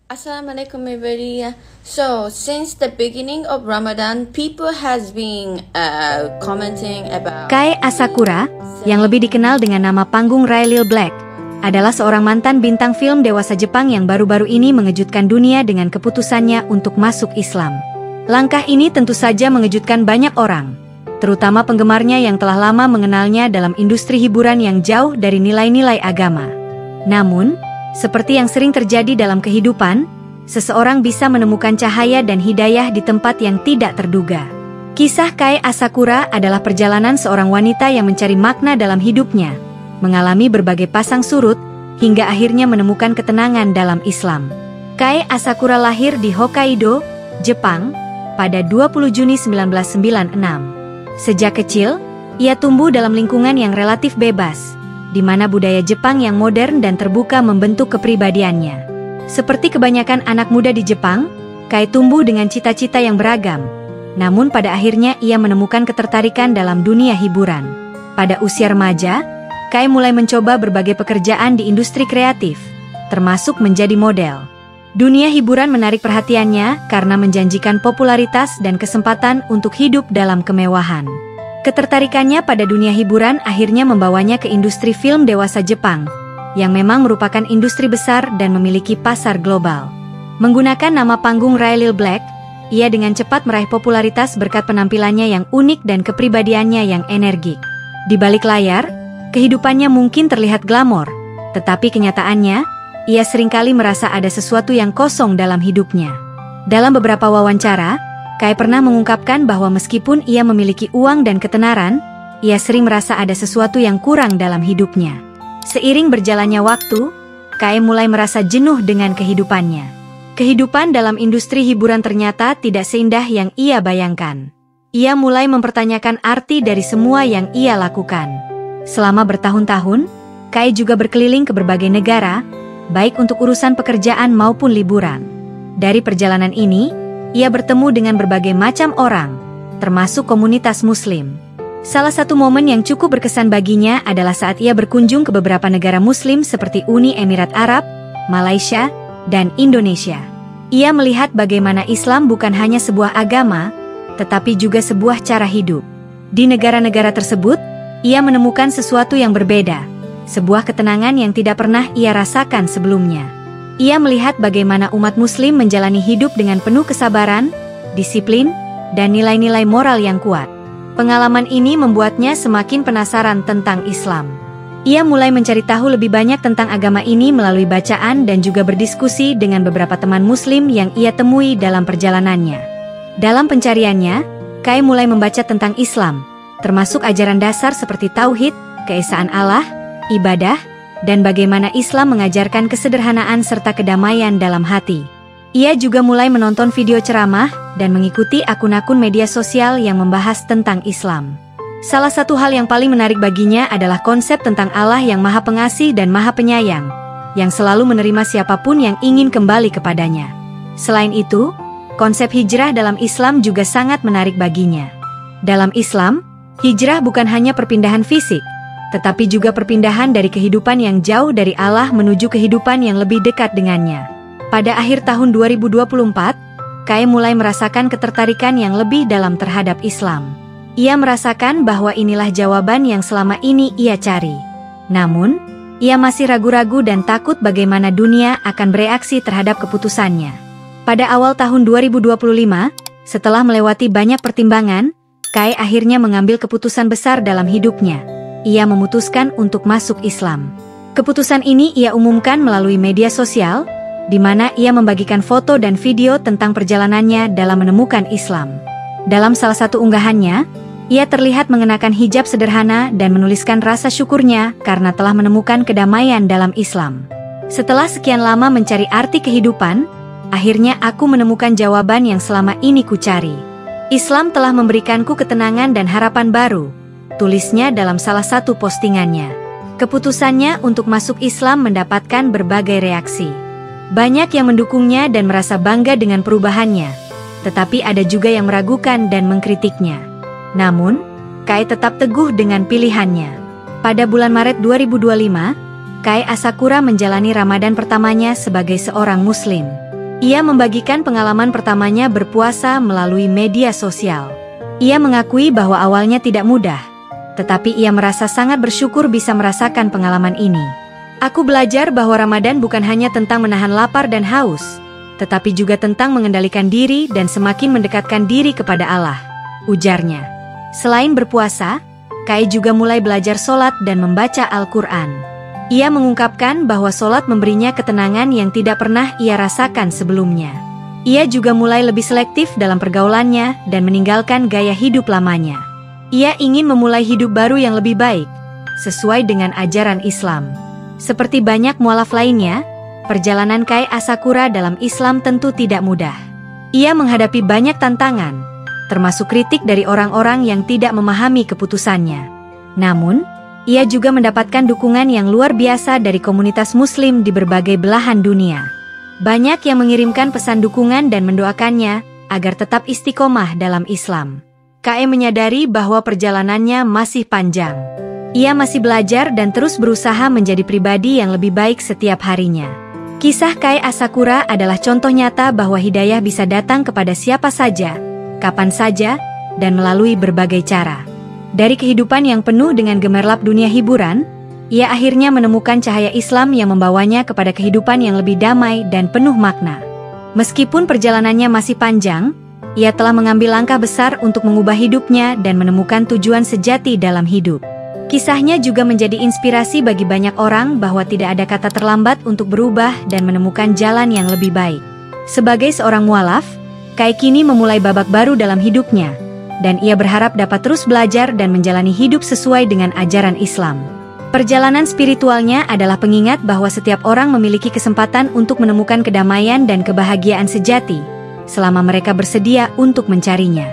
Assalamualaikum everybody. So since the beginning of Ramadan, people has been commenting about Kai Asakura, yang lebih dikenal dengan nama panggung Railil Black, adalah seorang mantan bintang film dewasa Jepang yang baru-baru ini mengejutkan dunia dengan keputusannya untuk masuk Islam. Langkah ini tentu saja mengejutkan banyak orang, terutama penggemarnya yang telah lama mengenalnya dalam industri hiburan yang jauh dari nilai-nilai agama. Namun, seperti yang sering terjadi dalam kehidupan, seseorang bisa menemukan cahaya dan hidayah di tempat yang tidak terduga. Kisah Kai Asakura adalah perjalanan seorang wanita yang mencari makna dalam hidupnya, mengalami berbagai pasang surut, hingga akhirnya menemukan ketenangan dalam Islam. Kai Asakura lahir di Hokkaido, Jepang, pada 20 Juni 1996. Sejak kecil, ia tumbuh dalam lingkungan yang relatif bebas, di mana budaya Jepang yang modern dan terbuka membentuk kepribadiannya. Seperti kebanyakan anak muda di Jepang, Kai tumbuh dengan cita-cita yang beragam. Namun pada akhirnya ia menemukan ketertarikan dalam dunia hiburan. Pada usia remaja, Kai mulai mencoba berbagai pekerjaan di industri kreatif, termasuk menjadi model. Dunia hiburan menarik perhatiannya karena menjanjikan popularitas dan kesempatan untuk hidup dalam kemewahan. Ketertarikannya pada dunia hiburan akhirnya membawanya ke industri film dewasa Jepang, yang memang merupakan industri besar dan memiliki pasar global. Menggunakan nama panggung Railil Black, ia dengan cepat meraih popularitas berkat penampilannya yang unik dan kepribadiannya yang energik. Di balik layar, kehidupannya mungkin terlihat glamor, tetapi kenyataannya, ia seringkali merasa ada sesuatu yang kosong dalam hidupnya. Dalam beberapa wawancara, Kai pernah mengungkapkan bahwa meskipun ia memiliki uang dan ketenaran, ia sering merasa ada sesuatu yang kurang dalam hidupnya. Seiring berjalannya waktu, Kai mulai merasa jenuh dengan kehidupannya. Kehidupan dalam industri hiburan ternyata tidak seindah yang ia bayangkan. Ia mulai mempertanyakan arti dari semua yang ia lakukan. Selama bertahun-tahun, Kai juga berkeliling ke berbagai negara, baik untuk urusan pekerjaan maupun liburan. Dari perjalanan ini, ia bertemu dengan berbagai macam orang, termasuk komunitas Muslim. Salah satu momen yang cukup berkesan baginya adalah saat ia berkunjung ke beberapa negara Muslim seperti Uni Emirat Arab, Malaysia, dan Indonesia. Ia melihat bagaimana Islam bukan hanya sebuah agama, tetapi juga sebuah cara hidup. Di negara-negara tersebut, ia menemukan sesuatu yang berbeda, sebuah ketenangan yang tidak pernah ia rasakan sebelumnya. Ia melihat bagaimana umat Muslim menjalani hidup dengan penuh kesabaran, disiplin, dan nilai-nilai moral yang kuat. Pengalaman ini membuatnya semakin penasaran tentang Islam. Ia mulai mencari tahu lebih banyak tentang agama ini melalui bacaan dan juga berdiskusi dengan beberapa teman Muslim yang ia temui dalam perjalanannya. Dalam pencariannya, Kai mulai membaca tentang Islam, termasuk ajaran dasar seperti tauhid, keesaan Allah, ibadah, dan bagaimana Islam mengajarkan kesederhanaan serta kedamaian dalam hati. Ia juga mulai menonton video ceramah dan mengikuti akun-akun media sosial yang membahas tentang Islam. Salah satu hal yang paling menarik baginya adalah konsep tentang Allah yang Maha Pengasih dan Maha Penyayang, yang selalu menerima siapapun yang ingin kembali kepadanya. Selain itu, konsep hijrah dalam Islam juga sangat menarik baginya. Dalam Islam, hijrah bukan hanya perpindahan fisik, tetapi juga perpindahan dari kehidupan yang jauh dari Allah menuju kehidupan yang lebih dekat dengannya. Pada akhir tahun 2024, Kai mulai merasakan ketertarikan yang lebih dalam terhadap Islam. Ia merasakan bahwa inilah jawaban yang selama ini ia cari. Namun, ia masih ragu-ragu dan takut bagaimana dunia akan bereaksi terhadap keputusannya. Pada awal tahun 2025, setelah melewati banyak pertimbangan, Kai akhirnya mengambil keputusan besar dalam hidupnya. Ia memutuskan untuk masuk Islam. Keputusan ini ia umumkan melalui media sosial, di mana ia membagikan foto dan video tentang perjalanannya dalam menemukan Islam. Dalam salah satu unggahannya, ia terlihat mengenakan hijab sederhana dan menuliskan rasa syukurnya karena telah menemukan kedamaian dalam Islam. Setelah sekian lama mencari arti kehidupan, akhirnya aku menemukan jawaban yang selama ini kucari. Islam telah memberikanku ketenangan dan harapan baru, tulisnya dalam salah satu postingannya. Keputusannya untuk masuk Islam mendapatkan berbagai reaksi. Banyak yang mendukungnya dan merasa bangga dengan perubahannya, tetapi ada juga yang meragukan dan mengkritiknya. Namun, Kai tetap teguh dengan pilihannya. Pada bulan Maret 2025, Kai Asakura menjalani Ramadan pertamanya sebagai seorang Muslim. Ia membagikan pengalaman pertamanya berpuasa melalui media sosial. Ia mengakui bahwa awalnya tidak mudah, tetapi ia merasa sangat bersyukur bisa merasakan pengalaman ini. Aku belajar bahwa Ramadan bukan hanya tentang menahan lapar dan haus, tetapi juga tentang mengendalikan diri dan semakin mendekatkan diri kepada Allah, ujarnya. Selain berpuasa, Kai juga mulai belajar sholat dan membaca Al-Quran. Ia mengungkapkan bahwa sholat memberinya ketenangan yang tidak pernah ia rasakan sebelumnya. Ia juga mulai lebih selektif dalam pergaulannya dan meninggalkan gaya hidup lamanya. Ia ingin memulai hidup baru yang lebih baik, sesuai dengan ajaran Islam. Seperti banyak mualaf lainnya, perjalanan Kai Asakura dalam Islam tentu tidak mudah. Ia menghadapi banyak tantangan, termasuk kritik dari orang-orang yang tidak memahami keputusannya. Namun, ia juga mendapatkan dukungan yang luar biasa dari komunitas Muslim di berbagai belahan dunia. Banyak yang mengirimkan pesan dukungan dan mendoakannya agar tetap istiqomah dalam Islam. Kai menyadari bahwa perjalanannya masih panjang. Ia masih belajar dan terus berusaha menjadi pribadi yang lebih baik setiap harinya. Kisah Kai Asakura adalah contoh nyata bahwa hidayah bisa datang kepada siapa saja, kapan saja, dan melalui berbagai cara. Dari kehidupan yang penuh dengan gemerlap dunia hiburan, ia akhirnya menemukan cahaya Islam yang membawanya kepada kehidupan yang lebih damai dan penuh makna. Meskipun perjalanannya masih panjang, ia telah mengambil langkah besar untuk mengubah hidupnya dan menemukan tujuan sejati dalam hidup. Kisahnya juga menjadi inspirasi bagi banyak orang bahwa tidak ada kata terlambat untuk berubah dan menemukan jalan yang lebih baik. Sebagai seorang mualaf, Kai kini memulai babak baru dalam hidupnya, dan ia berharap dapat terus belajar dan menjalani hidup sesuai dengan ajaran Islam. Perjalanan spiritualnya adalah pengingat bahwa setiap orang memiliki kesempatan untuk menemukan kedamaian dan kebahagiaan sejati, selama mereka bersedia untuk mencarinya.